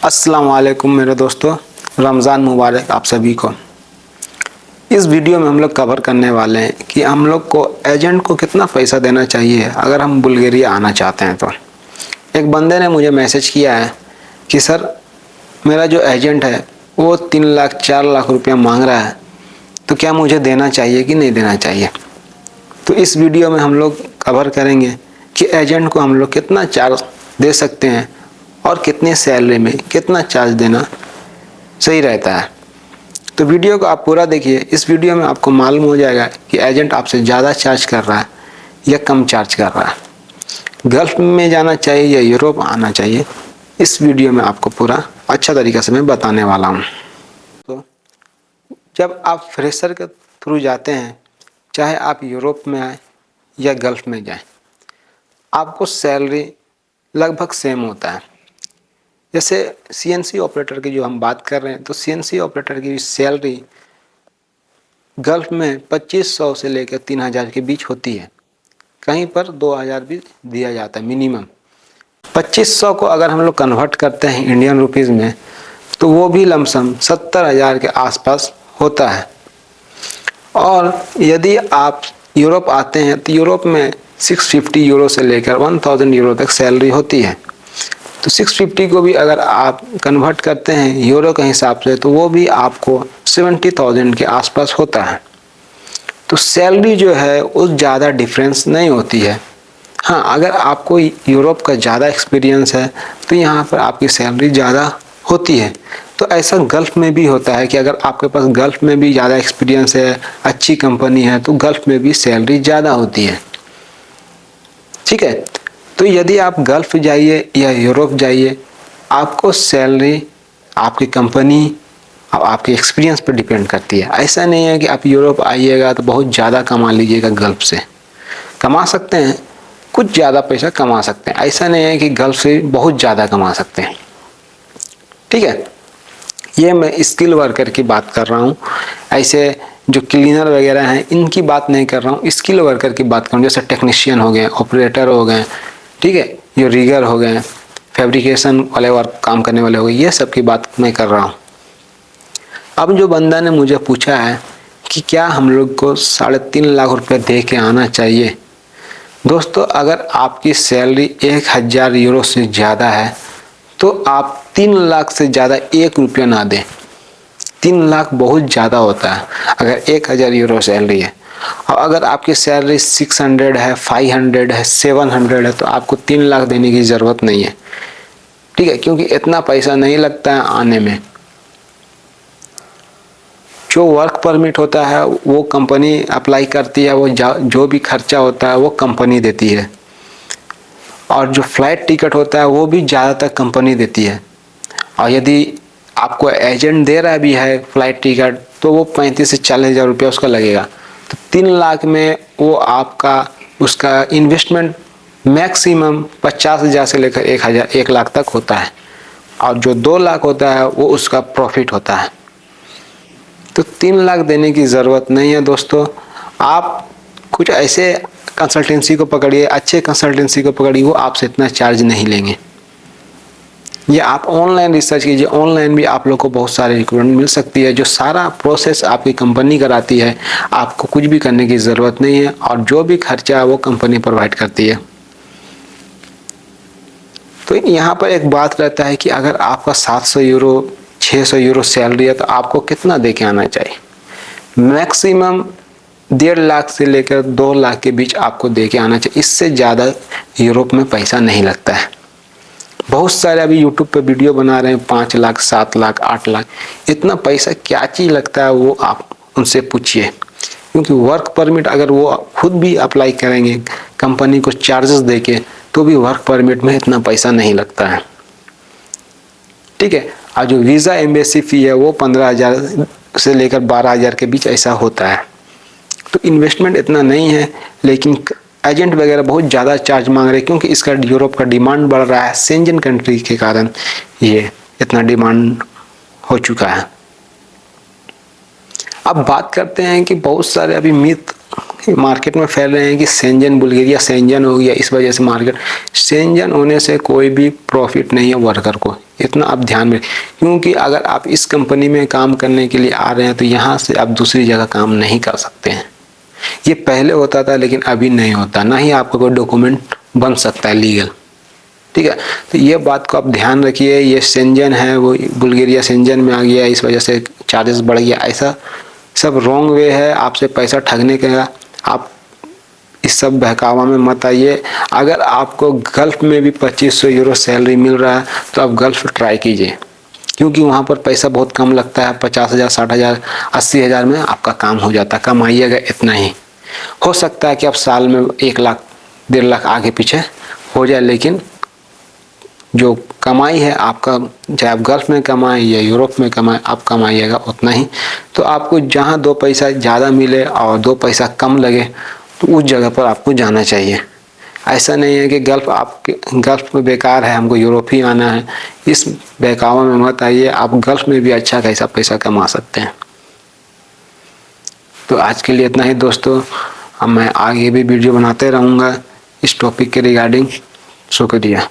अस्सलाम वालेकुम मेरे दोस्तों, रमज़ान मुबारक आप सभी को। इस वीडियो में हम लोग कवर करने वाले हैं कि हम लोग को एजेंट को कितना पैसा देना चाहिए अगर हम बुल्गारिया आना चाहते हैं। तो एक बंदे ने मुझे मैसेज किया है कि सर मेरा जो एजेंट है वो 3 लाख 4 लाख रुपया मांग रहा है, तो क्या मुझे देना चाहिए कि नहीं देना चाहिए। तो इस वीडियो में हम लोग कवर करेंगे कि एजेंट को हम लोग कितना चार्ज दे सकते हैं और कितनी सैलरी में कितना चार्ज देना सही रहता है। तो वीडियो को आप पूरा देखिए। इस वीडियो में आपको मालूम हो जाएगा कि एजेंट आपसे ज़्यादा चार्ज कर रहा है या कम चार्ज कर रहा है, गल्फ में जाना चाहिए या यूरोप आना चाहिए। इस वीडियो में आपको पूरा अच्छा तरीक़े से मैं बताने वाला हूँ। तो जब आप फ्रेशर के थ्रू जाते हैं, चाहे आप यूरोप में आए या गल्फ में जाएं, आपको सैलरी लगभग सेम होता है। जैसे सीएनसी ऑपरेटर की जो हम बात कर रहे हैं, तो सीएनसी ऑपरेटर की सैलरी गल्फ में 2500 से लेकर 3000 के बीच होती है, कहीं पर 2000 भी दिया जाता है मिनिमम। 2500 को अगर हम लोग कन्वर्ट करते हैं इंडियन रुपीज़ में, तो वो भी लमसम 70,000 के आसपास होता है। और यदि आप यूरोप आते हैं तो यूरोप में 650 यूरो से लेकर 1000 यूरो तक सैलरी होती है। तो 650 को भी अगर आप कन्वर्ट करते हैं यूरो के हिसाब से, तो वो भी आपको 70,000 के आसपास होता है। तो सैलरी जो है उस ज़्यादा डिफरेंस नहीं होती है। हाँ, अगर आपको यूरोप का ज़्यादा एक्सपीरियंस है तो यहाँ पर आपकी सैलरी ज़्यादा होती है। तो ऐसा गल्फ़ में भी होता है कि अगर आपके पास गल्फ़ में भी ज़्यादा एक्सपीरियंस है, अच्छी कंपनी है, तो गल्फ़ में भी सैलरी ज़्यादा होती है। ठीक है। तो यदि आप गल्फ़ जाइए या यूरोप जाइए, आपको सैलरी आपकी कंपनी और आपके एक्सपीरियंस पर डिपेंड करती है। ऐसा नहीं है कि आप यूरोप आइएगा तो बहुत ज़्यादा कमा लीजिएगा। गल्फ़ से कमा सकते हैं, कुछ ज़्यादा पैसा कमा सकते हैं। ऐसा नहीं है कि गल्फ़ से बहुत ज़्यादा कमा सकते हैं। ठीक है। ये मैं स्किल वर्कर की बात कर रहा हूँ, ऐसे जो क्लीनर वगैरह हैं इनकी बात नहीं कर रहा हूँ। स्किल वर्कर की बात करूँ, जैसे टेक्नीशियन हो गए, ऑपरेटर हो गए, ठीक है, जो रिगर हो गए, फैब्रिकेशन वाले वर्क काम करने वाले हो गए, ये सब की बात मैं कर रहा हूँ। अब जो बंदा ने मुझे पूछा है कि क्या हम लोग को 3.5 लाख रुपये दे के आना चाहिए। दोस्तों, अगर आपकी सैलरी 1000 यूरो से ज़्यादा है तो आप 3 लाख से ज़्यादा 1 रुपया ना दें। 3 लाख बहुत ज़्यादा होता है अगर 1000 यूरो सैलरी है। और अगर आपकी सैलरी 600 है, 500 है, 700 है, तो आपको 3 लाख देने की ज़रूरत नहीं है। ठीक है, क्योंकि इतना पैसा नहीं लगता है आने में। जो वर्क परमिट होता है वो कंपनी अप्लाई करती है, वो जो भी खर्चा होता है वो कंपनी देती है। और जो फ्लाइट टिकट होता है वो भी ज़्यादातर कंपनी देती है। और यदि आपको एजेंट दे रहा भी है फ्लाइट टिकट, तो वो 35 से 40 हज़ार रुपया उसका लगेगा। तो 3 लाख में वो आपका उसका इन्वेस्टमेंट मैक्सिमम 50,000 से लेकर 1 लाख तक होता है। और जो 2 लाख होता है वो उसका प्रॉफिट होता है। तो 3 लाख देने की ज़रूरत नहीं है दोस्तों। आप कुछ ऐसे कंसल्टेंसी को पकड़िए, अच्छे कंसल्टेंसी को पकड़िए, वो आपसे इतना चार्ज नहीं लेंगे। या आप ऑनलाइन रिसर्च कीजिए, ऑनलाइन भी आप लोग को बहुत सारे रिक्रूटमेंट मिल सकती है, जो सारा प्रोसेस आपकी कंपनी कराती है। आपको कुछ भी करने की ज़रूरत नहीं है, और जो भी खर्चा है वो कंपनी प्रोवाइड करती है। तो यहाँ पर एक बात रहता है कि अगर आपका 700 यूरो 600 यूरो सैलरी है तो आपको कितना दे के आना चाहिए। मैक्सिमम 1.5 लाख से लेकर 2 लाख के बीच आपको दे के आना चाहिए। इससे ज़्यादा यूरोप में पैसा नहीं लगता है। बहुत सारे अभी यूट्यूब पे वीडियो बना रहे हैं 5 लाख 7 लाख 8 लाख। इतना पैसा क्या चीज़ लगता है वो आप उनसे पूछिए, क्योंकि वर्क परमिट अगर वो खुद भी अप्लाई करेंगे कंपनी को चार्जेस दे के, तो भी वर्क परमिट में इतना पैसा नहीं लगता है। ठीक है। और जो वीज़ा एम्बेसी फ़ी है वो 15,000 से लेकर 12,000 के बीच ऐसा होता है। तो इन्वेस्टमेंट इतना नहीं है, लेकिन एजेंट वगैरह बहुत ज़्यादा चार्ज मांग रहे हैं, क्योंकि इसका यूरोप का डिमांड बढ़ रहा है। शेंजन कंट्री के कारण ये इतना डिमांड हो चुका है। अब बात करते हैं कि बहुत सारे अभी मिथ मार्केट में फैल रहे हैं कि शेंजन बुल्गारिया शेंजन हो गया, इस वजह से मार्केट शेंजन होने से कोई भी प्रॉफिट नहीं है वर्कर को, इतना आप ध्यान में। क्योंकि अगर आप इस कंपनी में काम करने के लिए आ रहे हैं तो यहाँ से आप दूसरी जगह काम नहीं कर सकते हैं। ये पहले होता था लेकिन अभी नहीं होता, ना ही आपका कोई डॉक्यूमेंट बन सकता है लीगल, ठीक है। तो ये बात को आप ध्यान रखिए। ये शेंजन है वो बुल्गारिया शेंजन में आ गया, इस वजह से चार्जेस बढ़ गया, ऐसा सब रॉन्ग वे है आपसे पैसा ठगने का। आप इस सब बहकावा में मत आइए। अगर आपको गल्फ में भी 2500 यूरो सैलरी मिल रहा है तो आप गल्फ ट्राई कीजिए, क्योंकि वहाँ पर पैसा बहुत कम लगता है। 50,000, 60,000, 80,000 में आपका काम हो जाता है। कमाइएगा इतना ही, हो सकता है कि आप साल में 1 लाख 1.5 लाख आगे पीछे हो जाए, लेकिन जो कमाई है आपका, चाहे आप गल्फ में कमाएं या यूरोप में कमाएं, आप कमाइएगा उतना ही। तो आपको जहाँ 2 पैसा ज़्यादा मिले और 2 पैसा कम लगे तो उस जगह पर आपको जाना चाहिए। ऐसा नहीं है कि गल्फ में बेकार है, हमको यूरोप ही आना है, इस बहकावा में मत आइए। आप गल्फ में भी अच्छा खासा पैसा कमा सकते हैं। तो आज के लिए इतना ही दोस्तों, अब मैं आगे भी वीडियो बनाते रहूँगा इस टॉपिक के रिगार्डिंग। शुक्रिया।